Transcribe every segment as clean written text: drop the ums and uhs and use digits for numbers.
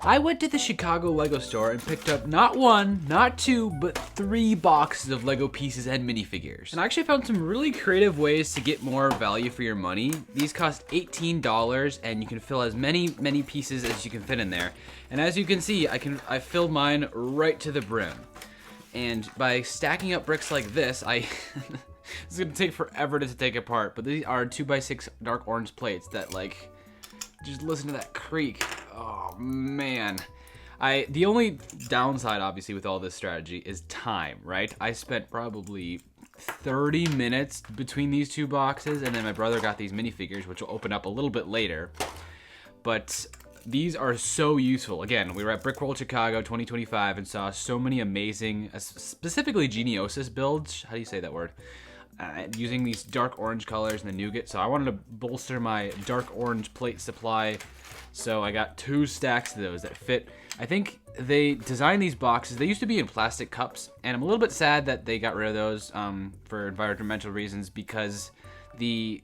I went to the Chicago Lego store and picked up not one, not two, but 3 boxes of Lego pieces and minifigures. And I actually found some really creative ways to get more value for your money. These cost $18 and you can fill as many pieces as you can fit in there. And as you can see, I filled mine right to the brim. And by stacking up bricks like this, it's gonna take forever to take apart, but these are 2x6 dark orange plates that just listen to that creak. Oh man. The only downside obviously with all this strategy is time, right? I spent probably 30 minutes between these 2 boxes, and then my brother got these minifigures, which will open up a little bit later. But these are so useful. Again, we were at Brickworld Chicago 2025 and saw so many amazing, specifically Geniosis builds. How do you say that word? Using these dark orange colors and the nougat. So I wanted to bolster my dark orange plate supply. So I got 2 stacks of those that fit. I think they designed these boxes. They used to be in plastic cups, and I'm a little bit sad that they got rid of those for environmental reasons, because the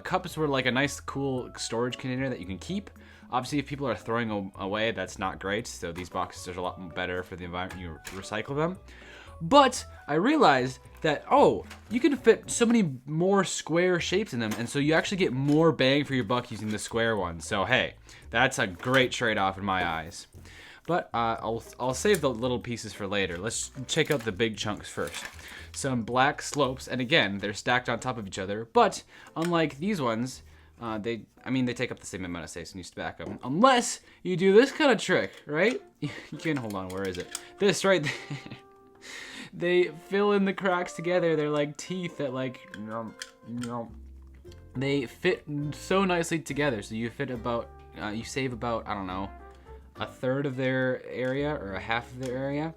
cups were like a nice, cool storage container that you can keep. Obviously, if people are throwing away, that's not great. So these boxes are a lot better for the environment. You recycle them. But I realized that, you can fit so many more square shapes in them, and so you actually get more bang for your buck using the square ones. So hey, that's a great trade-off in my eyes. But I'll save the little pieces for later. Let's check out the big chunks first. Some black slopes, and again, they're stacked on top of each other, but unlike these ones, they take up the same amount of space and you stack them. Unless you do this kind of trick, right? You can, hold on, where is it? This right there. They fill in the cracks together. They're like teeth that they fit so nicely together. So you save about, I don't know, 1/3 of their area or a half of their area.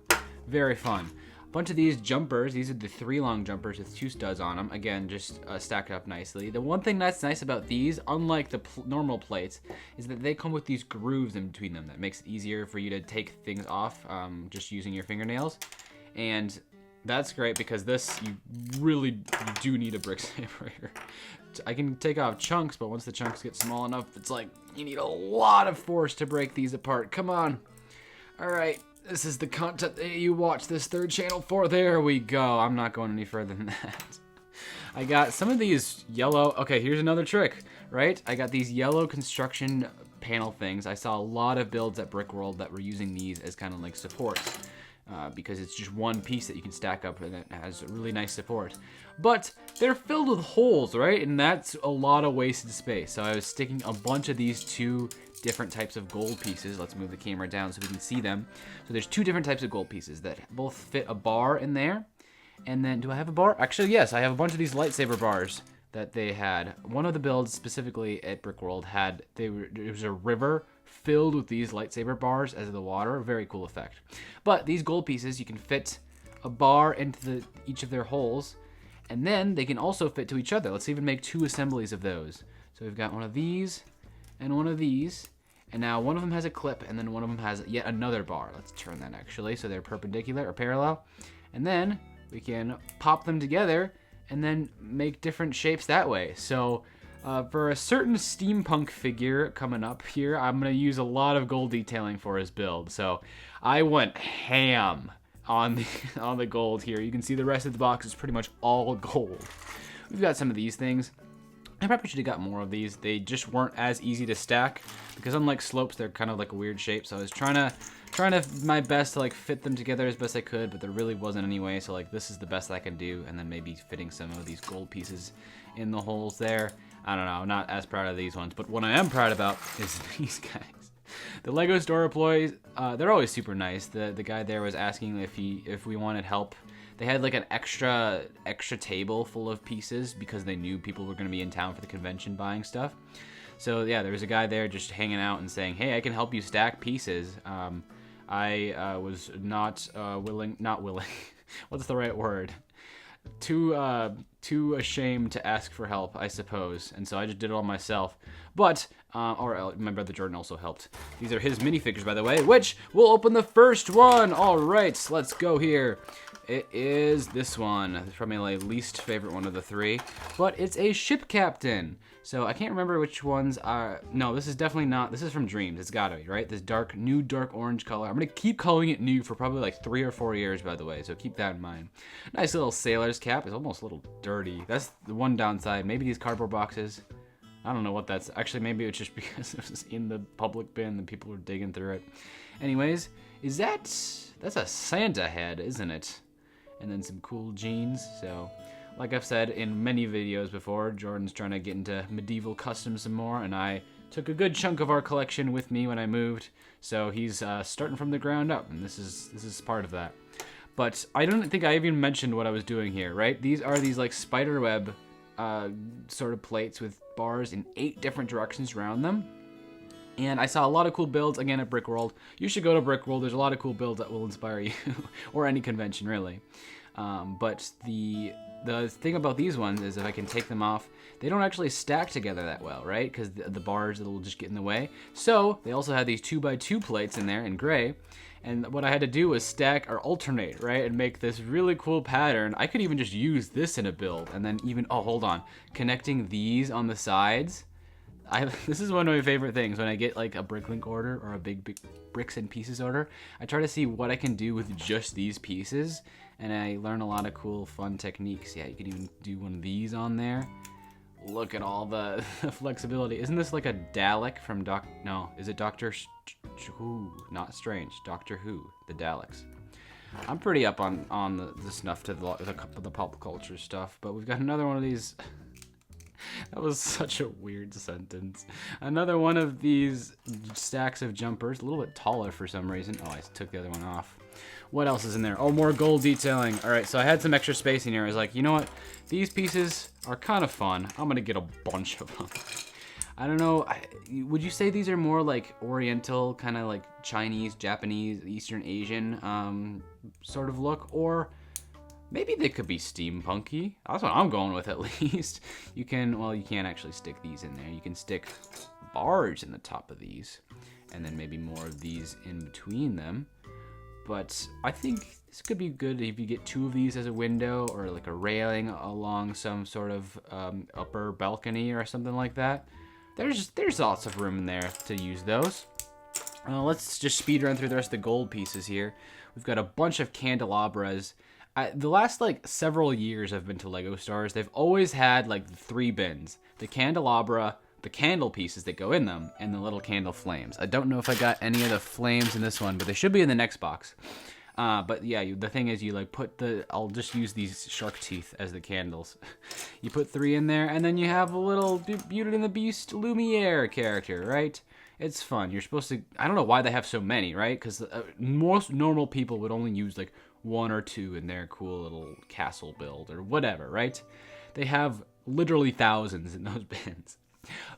Very fun. A bunch of these jumpers. These are the 3 long jumpers with 2 studs on them. Again, just stacked up nicely. The one thing that's nice about these, unlike the normal plates, is that they come with these grooves in between them. That makes it easier for you to take things off just using your fingernails. And that's great because you really do need a brick separator. I can take off chunks, but once the chunks get small enough, it's like you need a lot of force to break these apart. Come on. All right, this is the content that you watch this 3rd channel for. There we go. I'm not going any further than that. I got some of these yellow. Okay, here's another trick, right? I got these yellow construction panel things. I saw a lot of builds at Brickworld that were using these as kind of like supports. Because it's just one piece that you can stack up and it has really nice support. But they're filled with holes, right? And that's a lot of wasted space. So I was sticking a bunch of these 2 different types of gold pieces. Let's move the camera down so we can see them. So there's 2 different types of gold pieces that both fit a bar in there. And then, do I have a bar? Actually, yes, I have a bunch of these lightsaber bars that they had. One of the builds specifically at Brickworld it was a river filled with these lightsaber bars as the water. Very cool effect. But these gold pieces, you can fit a bar into each of their holes, and then they can also fit to each other. Let's even make 2 assemblies of those. So we've got one of these and one of these, and now one of them has a clip, and then one of them has yet another bar. Let's turn that actually so they're perpendicular or parallel, and then we can pop them together and then make different shapes that way. So for a certain steampunk figure coming up here, I'm going to use a lot of gold detailing for his build. So I went ham on the gold here. You can see the rest of the box is pretty much all gold. We've got some of these things. I probably should have got more of these. They just weren't as easy to stack because unlike slopes, they're kind of like a weird shape. So I was trying my best to fit them together as best I could, but there really wasn't any way. So this is the best I can do, and then maybe fitting some of these gold pieces in the holes there. I don't know, I'm not as proud of these ones, but what I am proud about is these guys. The Lego store employees, they're always super nice. The guy there was asking if we wanted help. They had like an extra table full of pieces because they knew people were going to be in town for the convention buying stuff. So yeah, there was a guy there just hanging out and saying, hey, I can help you stack pieces. I was not willing, what's the right word? Too ashamed to ask for help, I suppose, and so I just did it all myself. But my brother Jordan also helped. These are his minifigures, by the way, which we'll open the first one. All right, let's go here. It is this one. It's probably my least favorite one of the three, but it's a ship captain. So I can't remember which ones are. No, this is definitely not. This is from Dreams. It's gotta be, right? This new dark orange color. I'm gonna keep calling it new for probably like 3 or 4 years, by the way. So keep that in mind. Nice little sailor's cap. It's almost a little dirty. That's the one downside. Maybe these cardboard boxes. I don't know what that's. Actually, maybe it's just because it was in the public bin and people were digging through it. Anyways, that's a Santa head, isn't it? And then some cool jeans. So, like I've said in many videos before, Jordan's trying to get into medieval customs some more, and I took a good chunk of our collection with me when I moved. So he's starting from the ground up, and this is part of that. But I don't think I even mentioned what I was doing here, right? These are these like spider web sort of plates with bars in 8 different directions around them. And I saw a lot of cool builds, again, at Brick World. You should go to Brick World. There's a lot of cool builds that will inspire you, or any convention, really. But the thing about these ones is if I can take them off, they don't actually stack together that well, right? Because the bars, it'll just get in the way. So they also had these 2x2 plates in there in gray. And what I had to do was stack or alternate, right? And make this really cool pattern. I could even just use this in a build. And then even, oh, hold on. Connecting these on the sides. This is one of my favorite things when I get like a Bricklink order or a big bricks and pieces order. I try to see what I can do with just these pieces, and I learn a lot of cool, fun techniques. Yeah, you can even do one of these on there. Look at all the flexibility. Isn't this like a Dalek from No, is it Doctor Who? Not Strange. Doctor Who, the Daleks. I'm pretty up on the snuff to the pop culture stuff, but we've got another one of these. That was such a weird sentence. Another one of these stacks of jumpers, a little bit taller for some reason. Oh, I took the other one off. What else is in there? Oh, more gold detailing. All right, so I had some extra space in here. I was like, you know what? These pieces are kind of fun. I'm gonna get a bunch of them. I don't know, would you say these are more like Oriental, kind of like Chinese, Japanese, Eastern Asian sort of look? Or maybe they could be steampunky. That's what I'm going with, at least. You can, well, you can't actually stick these in there. You can stick bars in the top of these, and then maybe more of these in between them. But I think this could be good if you get 2 of these as a window, or like a railing along some sort of upper balcony or something like that. There's lots of room in there to use those. Let's just speed run through the rest of the gold pieces here. We've got a bunch of candelabras. The last like several years I've been to Lego stores, they've always had like 3 bins. The candelabra, the candle pieces that go in them, and the little candle flames. I don't know if I got any of the flames in this one, but they should be in the next box. But yeah, the thing is you like put I'll just use these shark teeth as the candles. You put 3 in there, and then you have a little Beauty and the Beast Lumiere character, right? It's fun. You're supposed to, I don't know why they have so many, right? Because most normal people would only use like 1 or 2 in their cool little castle build or whatever, right? They have literally thousands in those bins.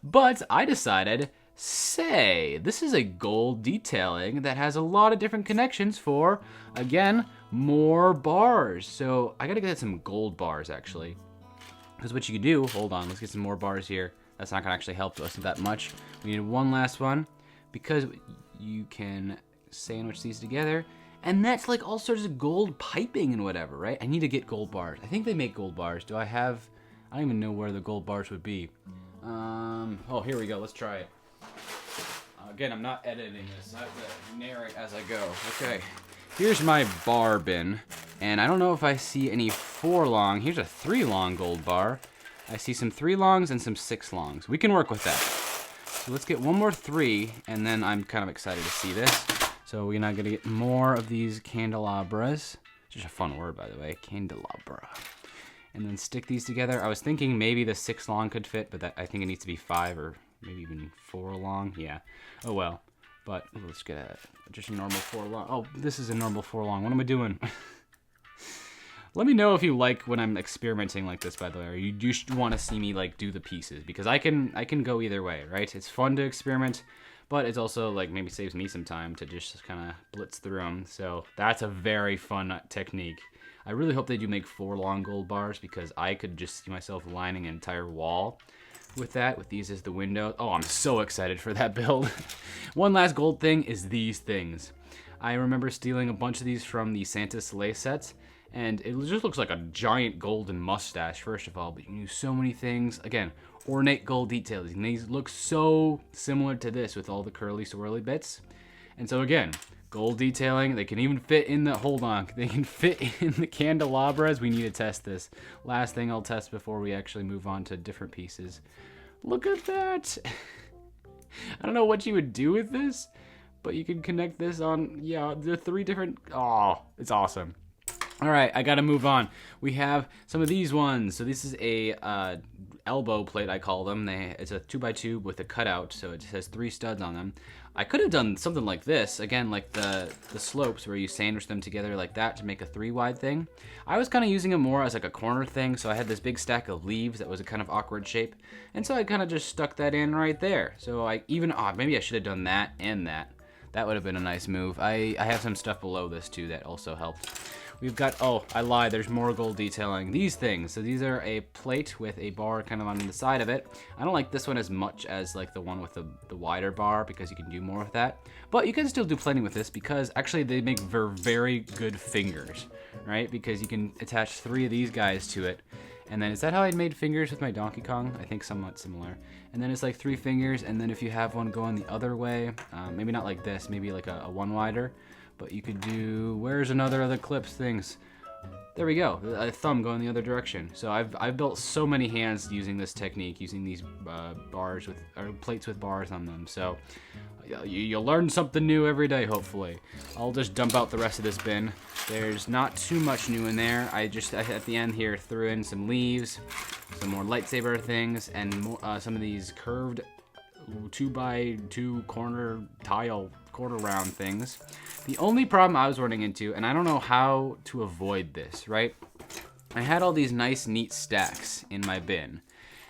But I decided, say, this is a gold detailing that has a lot of different connections for, again, more bars. So I gotta get some gold bars, actually. Because what you can do, hold on, let's get some more bars here. That's not gonna actually help us that much. We need one last one, because you can sandwich these together. And that's like all sorts of gold piping and whatever, right? I need to get gold bars. I think they make gold bars. I don't even know where the gold bars would be. Oh, here we go. Let's try it. Again, I'm not editing this. I have to narrate as I go. Okay. Here's my bar bin. And I don't know if I see any 4 long. Here's a 3 long gold bar. I see some 3 longs and some 6 longs. We can work with that. So let's get one more 3, and then I'm kind of excited to see this. So we're not gonna get more of these candelabras. Just a fun word, by the way, candelabra. And then stick these together. I was thinking maybe the 6 long could fit, but I think it needs to be 5 or maybe even 4 long. Yeah. Oh well. But let's get just a normal 4 long. Oh, this is a normal 4 long. What am I doing? Let me know if you like when I'm experimenting like this, by the way, or you just want to see me like do the pieces, because I can go either way, right? It's fun to experiment, but it's also like maybe saves me some time to just kind of blitz through them. So that's a very fun technique. I really hope they do make 4 long gold bars, because I could just see myself lining an entire wall with that, with these as the window. Oh, I'm so excited for that build. One last gold thing is these things. I remember stealing a bunch of these from the Santa sleigh sets, And it just looks like a giant golden mustache, first of all, but you can do so many things. Again, ornate gold details. And these look so similar to this with all the curly swirly bits. And so again, gold detailing. They can even fit in the, hold on, they can fit in the candelabras. We need to test this. Last thing I'll test before we actually move on to different pieces. Look at that. I don't know what you would do with this, but you can connect this on, yeah, there are 3 different, oh, it's awesome. All right, I gotta move on. We have some of these ones. So this is a elbow plate, I call them. It's a 2x2 with a cutout, so it has 3 studs on them. I could have done something like this, again, like the slopes where you sandwich them together like that to make a 3-wide thing. I was kind of using it more as like a corner thing, so I had this big stack of leaves that was a kind of awkward shape, and so I kind of just stuck that in right there. So I even, maybe I should have done that and that. That would have been a nice move. I have some stuff below this too that also helped. We've got, oh, I lied, there's more gold detailing. These things, so these are a plate with a bar kind of on the side of it. I don't like this one as much as like the one with the wider bar because you can do more with that. But you can still do plenty with this because actually they make very good fingers, right? Because you can attach 3 of these guys to it. And then, is that how I made fingers with my Donkey Kong? I think somewhat similar. And then it's like 3 fingers, and then if you have one going the other way, maybe not like this, maybe like a 1 wider. But you could do, where's another of the clips things? There we go, a thumb going the other direction. So I've built so many hands using this technique, using these bars with, or plates with bars on them. So you'll learn something new every day, hopefully. I'll just dump out the rest of this bin. There's not too much new in there. I just, at the end here, threw in some leaves, some more lightsaber things, and more, some of these curved 2x2 corner tile quarter round things. The only problem I was running into, and I don't know how to avoid this, right? I had all these nice neat stacks in my bin,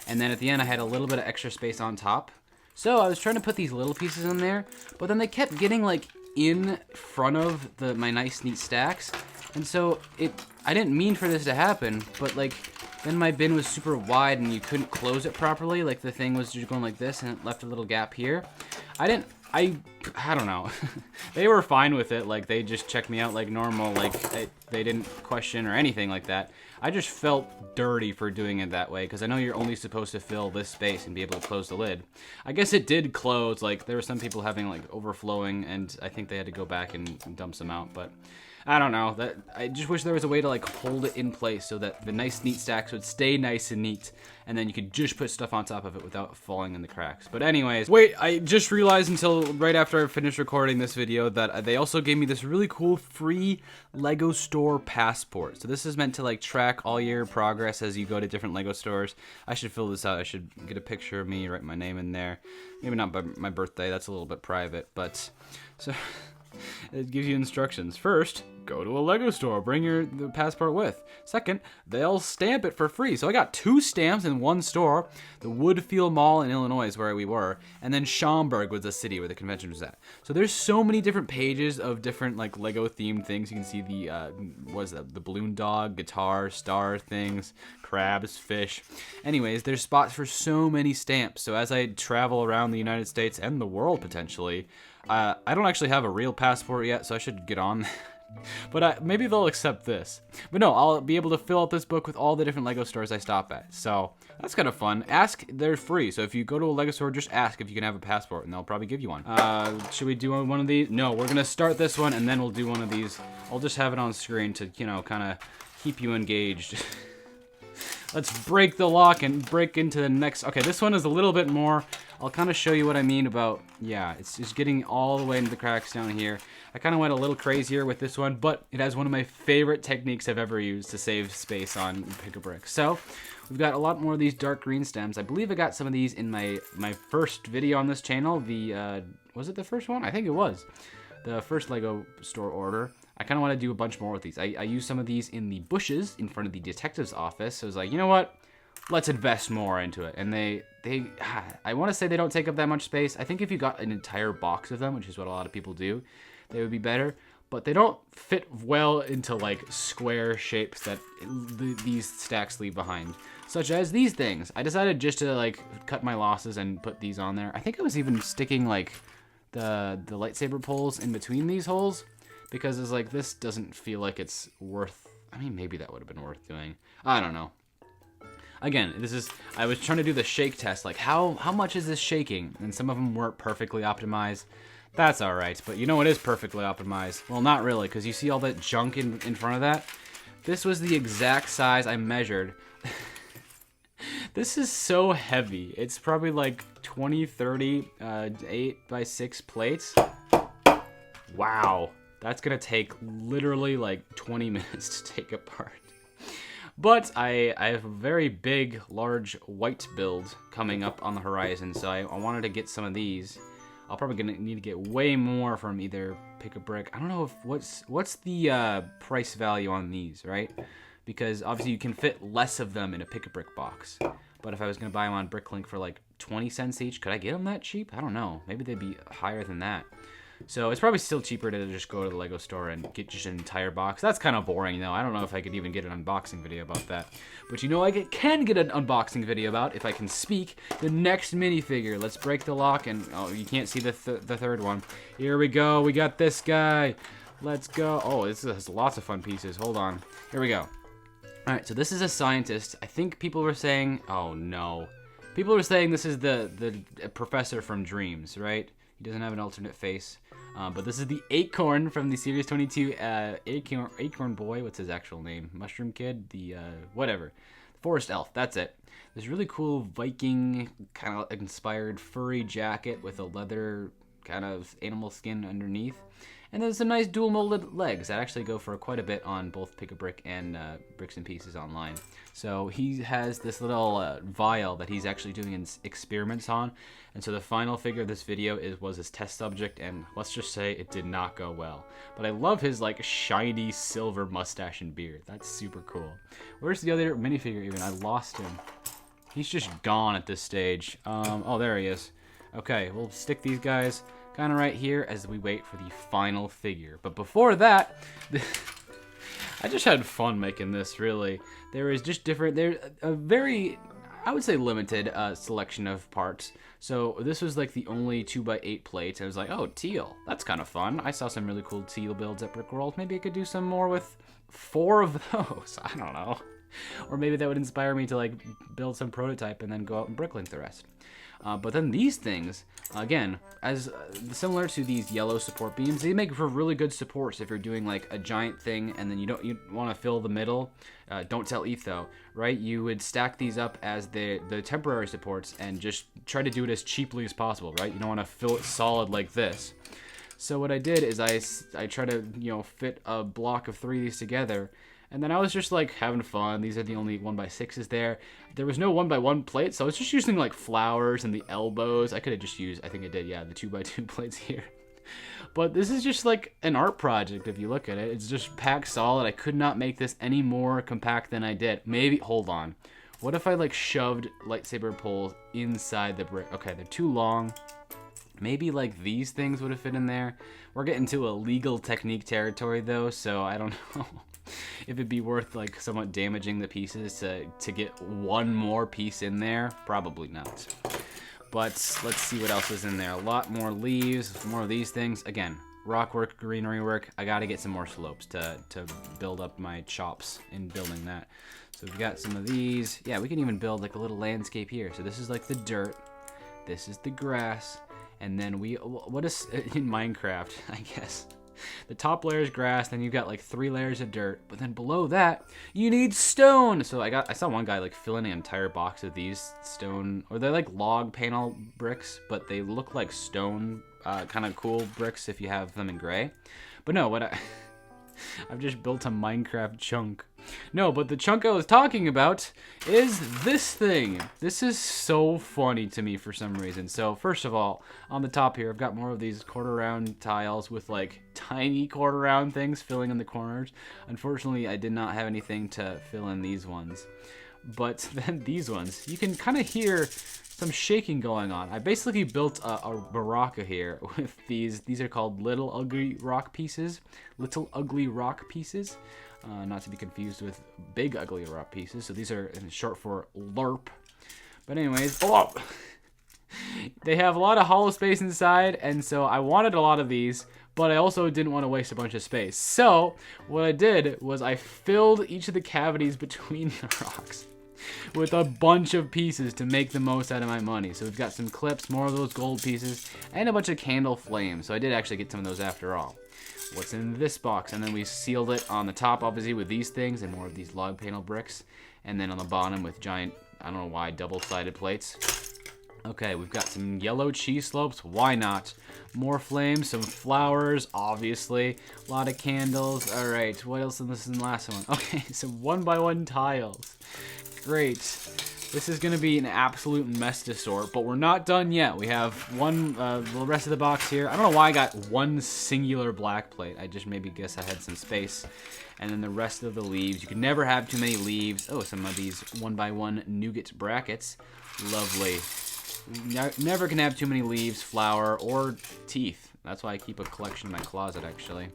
and then at the end I had a little bit of extra space on top. So I was trying to put these little pieces in there, but then they kept getting like in front of my nice neat stacks, and so I didn't mean for this to happen, but like then my bin was super wide and you couldn't close it properly. Like the thing was just going like this and it left a little gap here. I don't know. They were fine with it. Like they just checked me out like normal. Like they didn't question or anything like that. I just felt dirty for doing it that way because I know you're only supposed to fill this space and be able to close the lid. I guess it did close. Like there were some people having like overflowing and I think they had to go back and dump some out, but I don't know. I just wish there was a way to like hold it in place so that the nice neat stacks would stay nice and neat, and then you could just put stuff on top of it without falling in the cracks. But anyways, wait, I just realized until right after I finished recording this video that they also gave me this really cool free Lego store passport. So this is meant to like track all your progress as you go to different Lego stores. I should fill this out. I should get a picture of me, write my name in there. Maybe not by my birthday, that's a little bit private, but so it gives you instructions. First, go to a Lego store, bring the passport with. Second, they'll stamp it for free. So I got 2 stamps in one store. The Woodfield Mall in Illinois is where we were, and then Schaumburg was the city where the convention was at. So there's so many different pages of different like Lego themed things. You can see the balloon dog, guitar, star things, crabs, fish. Anyways, there's spots for so many stamps. So as I travel around the United States and the world potentially, I don't actually have a real passport yet, so I should get on that. But maybe they'll accept this. But no, I'll be able to fill out this book with all the different Lego stores I stop at. So that's kind of fun. Ask, they're free. So if you go to a Lego store, just ask if you can have a passport and they'll probably give you one. Should we do one of these? No, we're gonna start this one and then we'll do one of these. I'll just have it on screen to, you know, kind of keep you engaged. Let's break the lock and break into the next. Okay, this one is a little bit more. I'll kind of show you what I mean about, yeah, it's just getting all the way into the cracks down here. I kind of went a little crazier with this one, but it has one of my favorite techniques I've ever used to save space on Pick-a-Brick. So we've got a lot more of these dark green stems. I believe I got some of these in my first video on this channel. Was it the first one? I think it was. The first Lego store order. I kind of want to do a bunch more with these. I used some of these in the bushes in front of the detective's office. So I was like, you know what? Let's invest more into it. And I want to say they don't take up that much space. I think if you got an entire box of them, which is what a lot of people do, they would be better. But they don't fit well into like square shapes that these stacks leave behind. Such as these things. I decided just to like cut my losses and put these on there. I think I was even sticking like the lightsaber poles in between these holes, because it's like, this doesn't feel like it's worth, I mean, maybe that would have been worth doing. I don't know. Again, I was trying to do the shake test, like how much is this shaking? And some of them weren't perfectly optimized. That's all right, but you know what is perfectly optimized? Well, not really, because you see all that junk in front of that? This was the exact size I measured. This is so heavy. It's probably like 20, 30, 8 by 6 plates. Wow. That's gonna take literally like 20 minutes to take apart. But I have a very big, large white build coming up on the horizon, so I wanted to get some of these. I'll probably gonna need to get way more from either Pick a Brick. I don't know if what's the price value on these, right? Because obviously you can fit less of them in a Pick a Brick box. But if I was gonna buy them on Bricklink for like 20 cents each, could I get them that cheap? I don't know. Maybe they'd be higher than that. So it's probably still cheaper to just go to the Lego store and get just an entire box. That's kind of boring though. I don't know if I could even get an unboxing video about that. But you know I can get an unboxing video about, if I can speak, the next minifigure. Let's break the lock and, oh, you can't see the third one. Here we go. We got this guy. Let's go. Oh, this has lots of fun pieces. Hold on. Here we go. All right, so this is a scientist. I think people were saying, oh no. People were saying this is the professor from Dreams, right? He doesn't have an alternate face. But this is the Acorn from the Series 22 Acorn Boy. What's his actual name? Mushroom Kid? The, whatever. Forest Elf, that's it. This really cool Viking kind of inspired furry jacket with a leather kind of animal skin underneath. And there's some nice dual molded legs that actually go for quite a bit on both Pick a Brick and Bricks and Pieces online. So he has this little vial that he's actually doing experiments on. And so the final figure of this video was his test subject, and let's just say it did not go well. But I love his like shiny silver mustache and beard. That's super cool. Where's the other minifigure even? I lost him. He's just gone at this stage. Oh, there he is. Okay, we'll stick these guys kind of right here as we wait for the final figure. But before that, I just had fun making this, really. There is just there's a very, I would say, limited selection of parts. So this was like the only 2x8 plates. I was like, oh, teal, that's kind of fun. I saw some really cool teal builds at Brickworld. Maybe I could do some more with 4 of those. I don't know. Or maybe that would inspire me to like build some prototype and then go out and Bricklink the rest. But then these things, again, as similar to these yellow support beams, they make for really good supports if you're doing like a giant thing and then you want to fill the middle. Don't tell Eve though, right? You would stack these up as the temporary supports and just try to do it as cheaply as possible, right? You don't want to fill it solid like this. So what I did is I try to, fit a block of 3 of these together. And then I was just like having fun. These are the only 1x6s there. There was no 1x1 plate, so I was just using like flowers and the elbows. I could have just used, I think I did, yeah, the 2x2 plates here. But this is just like an art project if you look at it. It's just packed solid. I could not make this any more compact than I did. Maybe, hold on. What if I like shoved lightsaber poles inside the brick? Okay, they're too long. Maybe like these things would have fit in there. We're getting to a legal technique territory though, so I don't know. If it'd be worth like somewhat damaging the pieces to get one more piece in there. Probably not. But let's see what else is in there. A lot more leaves, more of these things. Again, rock work, greenery work. I gotta get some more slopes to build up my chops in building that. So we've got some of these. Yeah, we can even build like a little landscape here. So this is like the dirt. This is the grass. And then what is in Minecraft, I guess. The top layer is grass, then you've got like 3 layers of dirt, but then below that you need stone. So I saw one guy like filling an entire box of these stone, or they're like log panel bricks, but they look like stone, kind of cool bricks if you have them in gray. But no, I've just built a Minecraft chunk. No, but the chunk I was talking about is this thing. This is so funny to me for some reason. So first of all, on the top here, I've got more of these quarter round tiles with like tiny quarter round things filling in the corners. Unfortunately, I did not have anything to fill in these ones. But then these ones, you can kind of hear some shaking going on. I basically built a baraka here with these. These are called little ugly rock pieces. Little ugly rock pieces. Not to be confused with big ugly rock pieces. So these are in short for LARP. But anyways, they have a lot of hollow space inside, and so I wanted a lot of these, but I also didn't want to waste a bunch of space. So what I did was I filled each of the cavities between the rocks with a bunch of pieces to make the most out of my money. So we've got some clips, more of those gold pieces, and a bunch of candle flames. So I did actually get some of those after all. What's in this box? And then we sealed it on the top, obviously, with these things and more of these log panel bricks. And then on the bottom with giant, I don't know why, double-sided plates. Okay, we've got some yellow cheese slopes. Why not? More flames, some flowers, obviously. A lot of candles. All right, what else in this in the last one? Okay, some 1x1 tiles. Great. This is going to be an absolute mess to sort, but we're not done yet. We have the rest of the box here. I don't know why I got one singular black plate. I just maybe guess I had some space. And then the rest of the leaves. You can never have too many leaves. Oh, some of these 1x1 nougat brackets. Lovely. Never can have too many leaves, flour, or teeth. That's why I keep a collection in my closet, actually.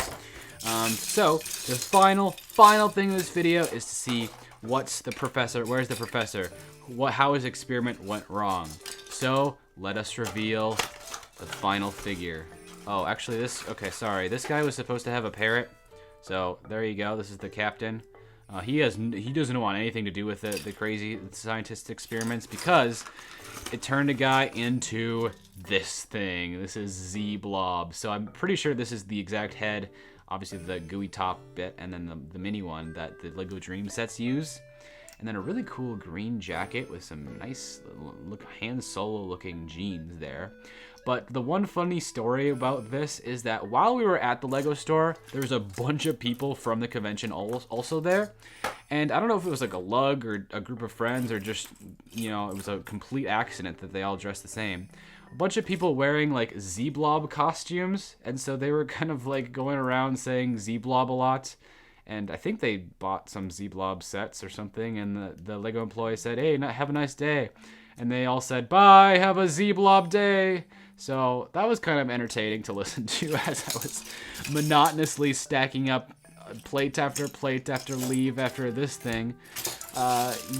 So the final thing in this video is to see where's the professor? How his experiment went wrong. So let us reveal the final figure. Oh, actually this guy was supposed to have a parrot. So there you go. This is the captain. He doesn't want anything to do with the crazy scientist experiments because it turned a guy into this thing. This is Z-Blob. So I'm pretty sure this is the exact head. Obviously the gooey top bit and then the mini one that the LEGO Dream sets use. And then a really cool green jacket with some nice Han Solo looking jeans there. But the one funny story about this is that while we were at the LEGO store, there was a bunch of people from the convention also there. And I don't know if it was like a lug or a group of friends or just, you know, it was a complete accident that they all dressed the same. A bunch of people wearing like Z-Blob costumes. And so they were kind of like going around saying Z-Blob a lot. And I think they bought some Z-Blob sets or something. And the LEGO employee said, hey, have a nice day. And they all said, bye, have a Z-Blob day. So that was kind of entertaining to listen to as I was monotonously stacking up plate after plate after leaf after this thing.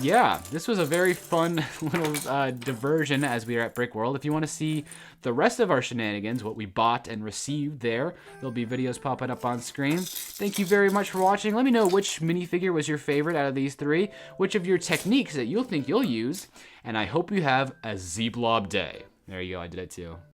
Yeah, this was a very fun little diversion as we are at Brick World. If you want to see the rest of our shenanigans, what we bought and received there, there'll be videos popping up on screen. Thank you very much for watching. Let me know which minifigure was your favorite out of these three, which of your techniques that you'll think you'll use, and I hope you have a Z-Blob day. There you go, I did it too.